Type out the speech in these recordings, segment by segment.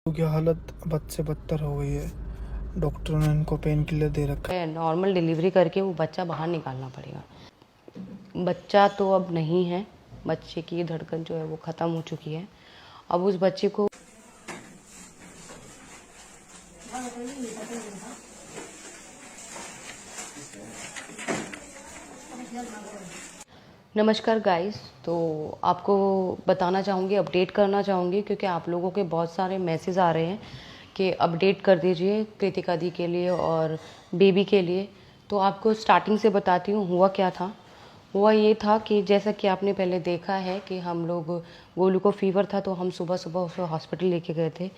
की हालत बद से बदतर हो गई है। डॉक्टर ने इनको पेन किलर दे रखा है। नॉर्मल डिलीवरी करके वो बच्चा बाहर निकालना पड़ेगा। बच्चा तो अब नहीं है, बच्चे की धड़कन जो है वो ख़त्म हो चुकी है। अब उस बच्चे को नमस्कार गाइस। तो आपको बताना चाहूँगी, अपडेट करना चाहूँगी, क्योंकि आप लोगों के बहुत सारे मैसेज आ रहे हैं कि अपडेट कर दीजिए कृतिका दी के लिए और बेबी के लिए। तो आपको स्टार्टिंग से बताती हूँ हुआ क्या था। हुआ ये था कि जैसा कि आपने पहले देखा है कि हम लोग गोलू को फीवर था, तो हम सुबह सुबह उसे हॉस्पिटल लेके गए थे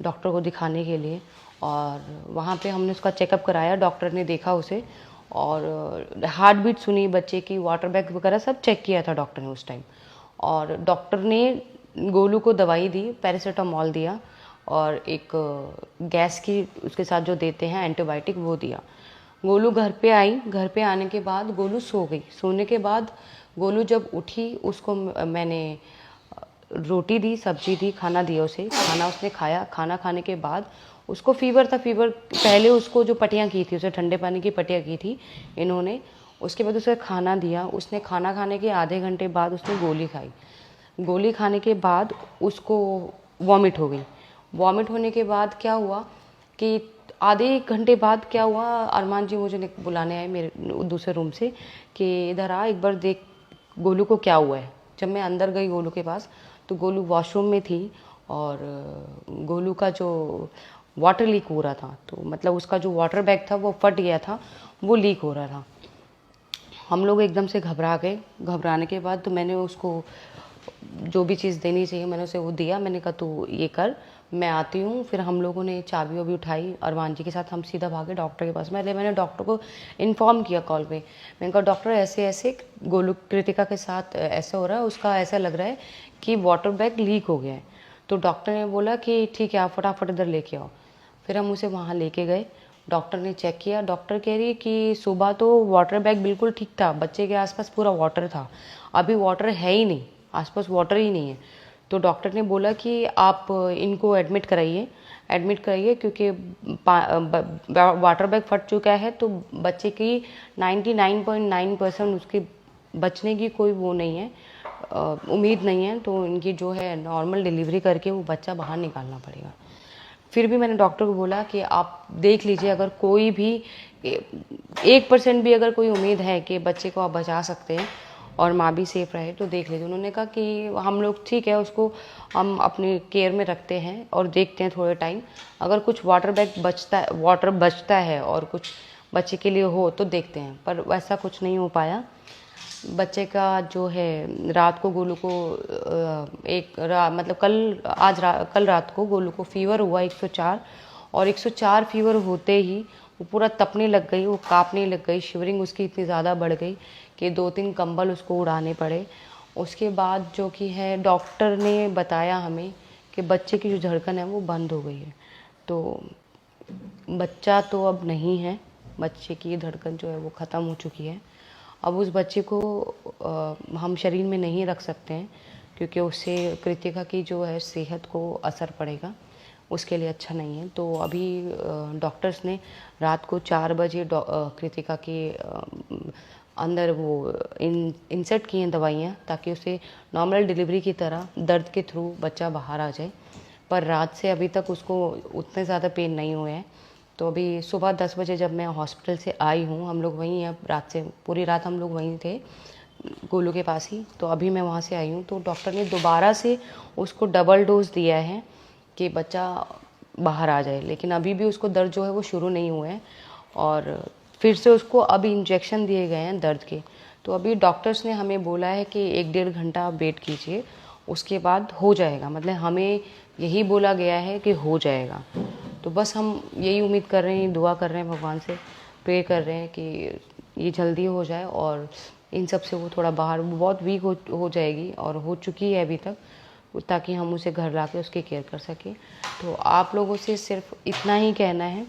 डॉक्टर को दिखाने के लिए। और वहाँ पे हमने उसका चेकअप कराया, डॉक्टर ने देखा उसे और हार्ट बीट सुनी बच्चे की, वाटर बैग वगैरह सब चेक किया था डॉक्टर ने उस टाइम। और डॉक्टर ने गोलू को दवाई दी, पैरासीटामोल दिया और एक गैस की उसके साथ जो देते हैं एंटीबायोटिक वो दिया। गोलू घर पे आई, घर पे आने के बाद गोलू सो गई। सोने के बाद गोलू जब उठी, उसको मैंने रोटी दी, सब्जी दी, खाना दिया उसे, खाना उसने खाया। खाना खाने के बाद उसको फीवर था। फीवर पहले उसको जो पट्टियाँ की थी, उसे ठंडे पानी की पट्टियाँ की थी इन्होंने। उसके बाद उसे खाना दिया। उसने खाना खाने के आधे घंटे बाद उसने गोली खाई। गोली खाने के बाद उसको वॉमिट हो गई। वॉमिट होने के बाद क्या हुआ कि आधे एक घंटे बाद क्या हुआ, अरमान जी मुझे बुलाने आए मेरे दूसरे रूम से कि इधर आ, एक बार देख गोलू को क्या हुआ है। जब मैं अंदर गई गोलू के पास, तो गोलू वॉशरूम में थी और गोलू का जो वाटर लीक हो रहा था, तो मतलब उसका जो वाटर बैग था वो फट गया था, वो लीक हो रहा था। हम लोग एकदम से घबरा गए। घबराने के बाद तो मैंने उसको जो भी चीज़ देनी चाहिए मैंने उसे वो दिया। मैंने कहा तू ये कर, मैं आती हूँ। फिर हम लोगों ने चाबी वाबी उठाई, अरमान जी के साथ हम सीधा भागे डॉक्टर के पास। मैंने डॉक्टर को इन्फॉर्म किया कॉल पे। मैंने कहा डॉक्टर ऐसे ऐसे गोलू कृतिका के साथ ऐसा हो रहा है, उसका ऐसा लग रहा है कि वाटर बैग लीक हो गया है। तो डॉक्टर ने बोला कि ठीक है, आप फटाफट इधर लेके आओ। फिर हम उसे वहाँ लेके गए। डॉक्टर ने चेक किया। डॉक्टर कह रही है कि सुबह तो वाटर बैग बिल्कुल ठीक था, बच्चे के आसपास पूरा वाटर था, अभी वाटर है ही नहीं, आसपास वाटर ही नहीं है। तो डॉक्टर ने बोला कि आप इनको एडमिट कराइए, एडमिट कराइए, क्योंकि वाटर बैग फट चुका है। तो बच्चे की 99.9% उसके बचने की कोई वो नहीं है, उम्मीद नहीं है। तो इनकी जो है नॉर्मल डिलीवरी करके वो बच्चा बाहर निकालना पड़ेगा। फिर भी मैंने डॉक्टर को बोला कि आप देख लीजिए, अगर कोई भी 1% भी अगर कोई उम्मीद है कि बच्चे को आप बचा सकते हैं और माँ भी सेफ रहे, तो देख लीजिए। उन्होंने कहा कि हम लोग ठीक है, उसको हम अपनी केयर में रखते हैं और देखते हैं थोड़े टाइम, अगर कुछ वाटर बचता है और कुछ बच्चे के लिए हो तो देखते हैं। पर वैसा कुछ नहीं हो पाया। बच्चे का जो है रात को गोलू को मतलब कल रात को गोलू को फीवर हुआ 104। और 104 फीवर होते ही वो पूरा तपने लग गई, वो कांपने लग गई। शिवरिंग उसकी इतनी ज़्यादा बढ़ गई कि 2-3 कंबल उसको उड़ाने पड़े। उसके बाद जो कि है डॉक्टर ने बताया हमें कि बच्चे की जो धड़कन है वो बंद हो गई है। तो बच्चा तो अब नहीं है, बच्चे की धड़कन जो है वो ख़त्म हो चुकी है। अब उस बच्चे को हम शरीर में नहीं रख सकते हैं, क्योंकि उससे कृतिका की जो है सेहत को असर पड़ेगा, उसके लिए अच्छा नहीं है। तो अभी डॉक्टर्स ने रात को 4 बजे कृतिका के अंदर वो इंसर्ट किए हैं दवाइयाँ, ताकि उसे नॉर्मल डिलीवरी की तरह दर्द के थ्रू बच्चा बाहर आ जाए। पर रात से अभी तक उसको उतने ज़्यादा पेन नहीं हुए हैं। तो अभी सुबह 10 बजे जब मैं हॉस्पिटल से आई हूँ, हम लोग वहीं, अब रात से पूरी रात हम लोग वहीं थे गोलू के पास ही। तो अभी मैं वहाँ से आई हूँ, तो डॉक्टर ने दोबारा से उसको डबल डोज दिया है कि बच्चा बाहर आ जाए। लेकिन अभी भी उसको दर्द जो है वो शुरू नहीं हुए हैं और फिर से उसको अब इंजेक्शन दिए गए हैं दर्द के। तो अभी डॉक्टर्स ने हमें बोला है कि 1-1.5 घंटा आप वेट कीजिए, उसके बाद हो जाएगा। मतलब हमें यही बोला गया है कि हो जाएगा। तो बस हम यही उम्मीद कर रहे हैं, दुआ कर रहे हैं, भगवान से प्रे कर रहे हैं कि ये जल्दी हो जाए और इन सब से वो थोड़ा बाहर, वो बहुत वीक हो जाएगी और हो चुकी है अभी तक, ताकि हम उसे घर ला के उसकी केयर कर सकें। तो आप लोगों से सिर्फ इतना ही कहना है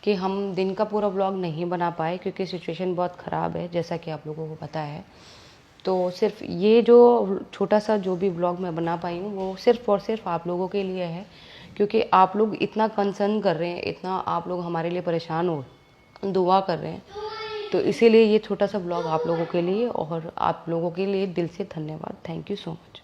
कि हम दिन का पूरा व्लॉग नहीं बना पाए, क्योंकि सिचुएशन बहुत ख़राब है जैसा कि आप लोगों को पता है। तो सिर्फ ये जो छोटा सा जो भी व्लॉग मैं बना पाई हूँ, वो सिर्फ और सिर्फ आप लोगों के लिए है, क्योंकि आप लोग इतना कंसर्न कर रहे हैं, इतना आप लोग हमारे लिए परेशान हो, दुआ कर रहे हैं, तो इसीलिए ये छोटा सा ब्लॉग आप लोगों के लिए, और आप लोगों के लिए दिल से धन्यवाद। Thank you so much.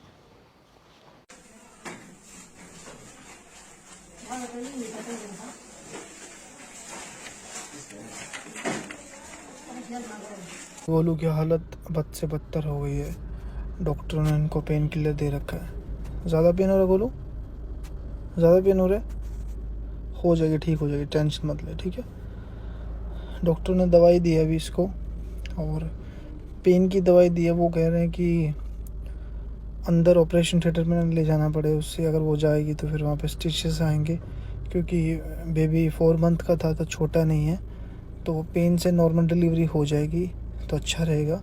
Golu की हालत बद से बदतर हो गई है। डॉक्टरों ने इनको पेन किलर दे रखा है। ज़्यादा पेन हो रहा है गोलू? ज़्यादा पेन हो रहा है? हो जाएगी, ठीक हो जाएगी, टेंशन मत ले, ठीक है। डॉक्टर ने दवाई दी है अभी इसको, और पेन की दवाई दी है। वो कह रहे हैं कि अंदर ऑपरेशन थिएटर में ले जाना पड़े उससे, अगर वो जाएगी तो फिर वहाँ पे स्टिचेस आएंगे, क्योंकि बेबी 4 मंथ का था तो छोटा नहीं है, तो पेन से नॉर्मल डिलीवरी हो जाएगी तो अच्छा रहेगा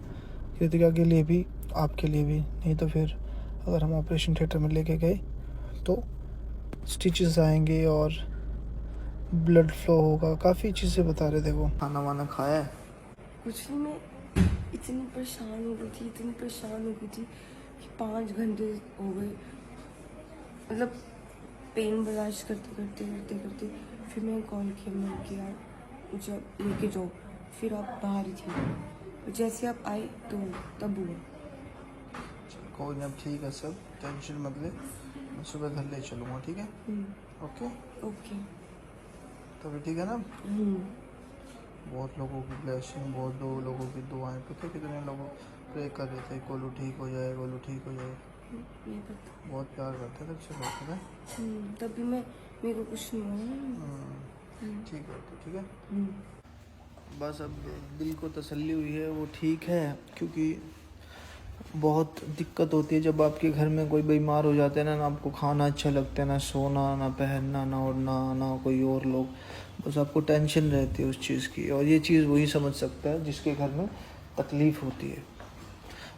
कृतिका के लिए भी, आपके लिए भी। नहीं तो फिर अगर हम ऑपरेशन थिएटर में लेके गए तो स्टिचेस आएंगे और ब्लड फ्लो होगा, काफ़ी चीज़ें बता रहे थे वो। खाना वाना खाया है? कुछ नहीं, मैं इतनी परेशान हो गई थी, इतनी परेशान हो गई थी कि 5 घंटे हो गए, मतलब पेन बर्दाश्त करते करते करते करते फिर मैंने कॉल किया, मैंने किया मुझे लेके जाओ, फिर आप बाहर ही थे, जैसे आप आए तो तब हुआ। कोई ना, ठीक है सब, टेंशन मत ले, मैं सुबह घर ले चलूँगा, ठीक है। Okay okay. तो भी ठीक है ना। बहुत लोगों की ब्लेसिंग, बहुत लोगों की दुआएं, पता है कितने लोग प्रे कर रहे थे गोलू ठीक हो जाए, गोलू ठीक हो जाए। ये पता। बहुत प्यार करते थे सबसे, बात है। तभी मेरे को कुछ नहीं हुआ। ठीक है, तो ठीक है। बस अब दिल को तसल्ली हुई है, वो ठीक है, क्योंकि बहुत दिक्कत होती है जब आपके घर में कोई बीमार हो जाता है ना आपको खाना अच्छा लगता है, ना सोना, ना पहनना, ना ओढ़ना, ना कोई और लोग, बस आपको टेंशन रहती है उस चीज़ की। और ये चीज़ वही समझ सकता है जिसके घर में तकलीफ़ होती है।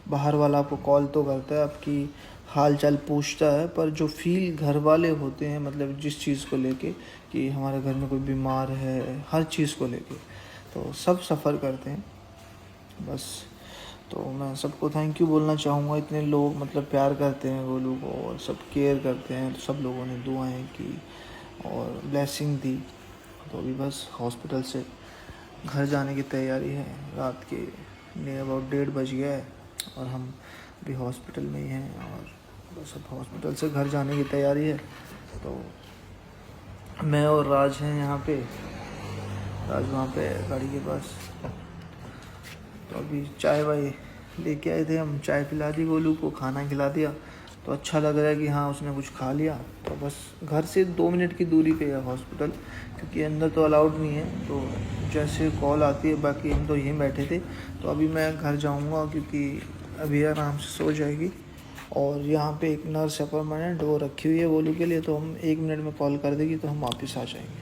बाहर वाला आपको कॉल तो करता है, आपकी हाल चाल पूछता है, पर जो फील घर वाले होते हैं, मतलब जिस चीज़ को लेके कि हमारे घर में कोई बीमार है, हर चीज़ को लेके, तो सब सफ़र करते हैं। बस तो मैं सबको थैंक यू बोलना चाहूँगा, इतने लोग मतलब प्यार करते हैं गोलू को और सब केयर करते हैं, तो सब लोगों ने दुआएं की और ब्लेसिंग दी। तो अभी बस हॉस्पिटल से घर जाने की तैयारी है। रात के नियर अबाउट 1:30 बज गया है और हम भी हॉस्पिटल में ही हैं, और बस अब हॉस्पिटल से घर जाने की तैयारी है। तो मैं और राज हैं यहाँ पे, राज वहाँ पे गाड़ी के पास। तो अभी चाय वाय लेके आए थे हम, चाय पिला दी गोलू को, खाना खिला दिया, तो अच्छा लग रहा है कि हाँ उसने कुछ खा लिया। तो बस घर से 2 मिनट की दूरी पे है हॉस्पिटल, क्योंकि अंदर तो अलाउड नहीं है, तो जैसे कॉल आती है, बाकी हम तो यहीं बैठे थे। तो अभी मैं घर जाऊंगा क्योंकि अभी आराम से सो जाएगी। और यहाँ पे एक नर्स है परमानेंट, वो रखी हुई है गोलू के लिए, तो हम 1 मिनट में कॉल कर देगी तो हम वापस आ जाएंगे।